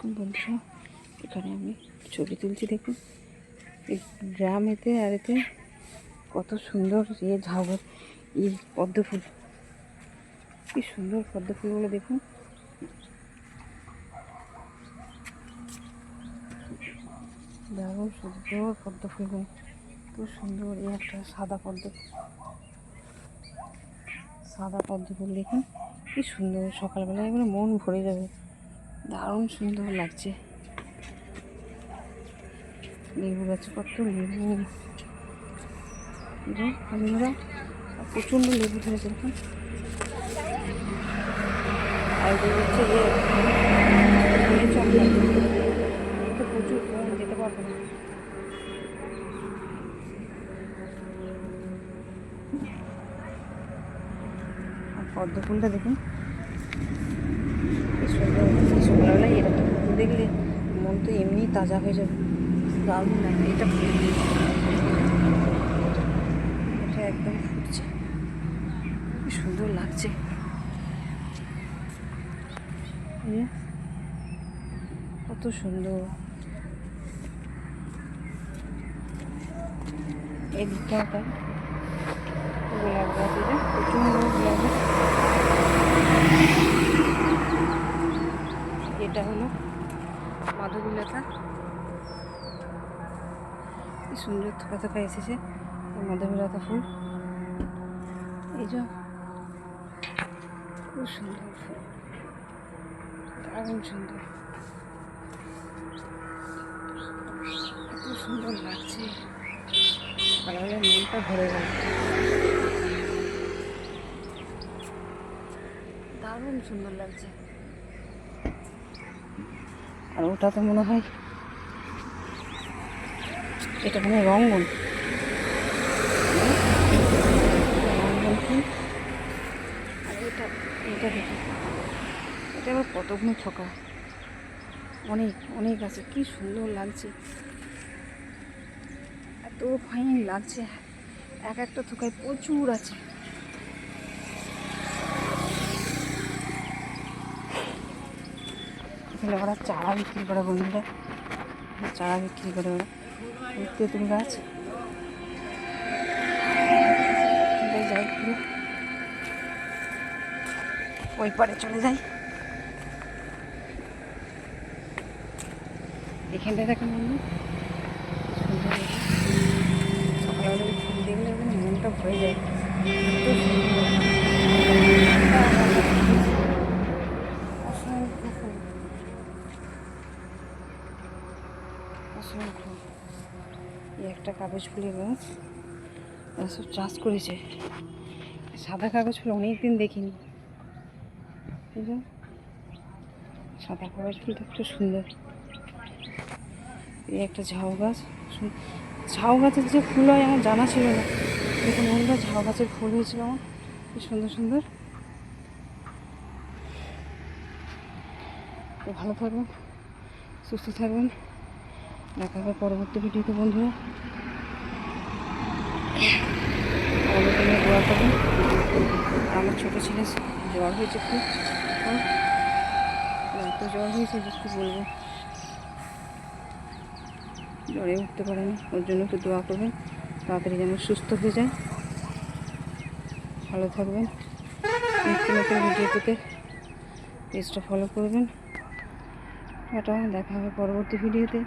দেখুন বন্ধুরা, এখানে আমি ছবি তুলছি। দেখুন এই গ্রামেতে আর এতে কত সুন্দর ঝাউগাছ, পদ্ম ফুল, কি সুন্দর পদ্ম ফুলগুলো দেখুন। দারুণ সুন্দর পদ্ম ফুলগুলো, খুব সুন্দর। এই একটা সাদা পদ্ম ফুল দেখুন, কি সুন্দর। সকালবেলা এগুলো মন ভরে যাবে, দারুণ সুন্দর লাগছে। লেবু গাছে কত লেবু, বন্ধুরা প্রচণ্ড লেবু ধরেছে দেখুন। আর হচ্ছে প্রচুর কম, যেতে পারবো না। আর পদ্ম ফুলটা দেখুন কি সুন্দর। সকালবেলায় এরকম ফুল দেখলে মন তো এমনি তাজা হয়ে যাবে, দারুণ লাগে। এটা একদম ফুটছে, কি সুন্দর লাগছে। কত সুন্দর। এই দিকটাও তাই, গোলাপ গাছ, এটা প্রচুর গোলাপ গাছ। এটা হলো মাধবীলতা, কি সুন্দর থোকা থোকা এসেছে মাধবীলতা ফুল। এই যে খুব সুন্দর ফুল, দারুণ সুন্দর, কত সুন্দর লাগছে। সকালবেলা মনটা ভরে গেল, দারুণ সুন্দর লাগছে। আর ওটা তো মনে হয় এটা মানে রঙ্গন ফুল। আর এটা দেখি, এটা আবার কতগুলো থোকা, অনেক আছে, কি সুন্দর লাগছে, এত ফাইন লাগছে। এক একটা থোকায় প্রচুর আছে। এখানে ওরা চারা বিক্রি করে, বন্ধুরা চারা বিক্রি করে ওরা। তেঁতুল গাছ, যাই পুরো ওই পারে চলে যাই। এখানটায় দেখেন বন্ধু, সুন্দর। সকালবেলা ফুল দেখলে মনটা ভরে যায়, অসংখ্য। এই একটা কাগজ ফুলের গাছ, সব চাষ করেছে। সাদা কাগজ ফুল অনেকদিন দেখিনি, সাদা কাগজ ফুলটা একটু সুন্দর। এই একটা ঝাউ গাছ, ঝাউ গাছের যে ফুল হয় আমার জানা ছিল না। দেখুন বন্ধুরা, ঝাউ গাছের ফুল হয়েছিল আমার, কি সুন্দর সুন্দর। তো ভালো থাকবেন, সুস্থ থাকবেন, দেখা হবে পরবর্তী ভিডিওতে। বন্ধুরা আমাদের জন্য দোয়া করবেন। আমার ছোটো ছেলে জ্বর হয়েছে, খুব এত জ্বর হয়েছে যে কী বলবো, জ্বরে উঠতে পারেনি। ওর জন্য একটু দোয়া করবেন, তাড়াতাড়ি যেন সুস্থ হয়ে যায়। ভালো থাকবেন, নিত্য নতুন ভিডিও পেতে পেজটা ফলো করবেন। এটা দেখা হবে পরবর্তী ভিডিওতে।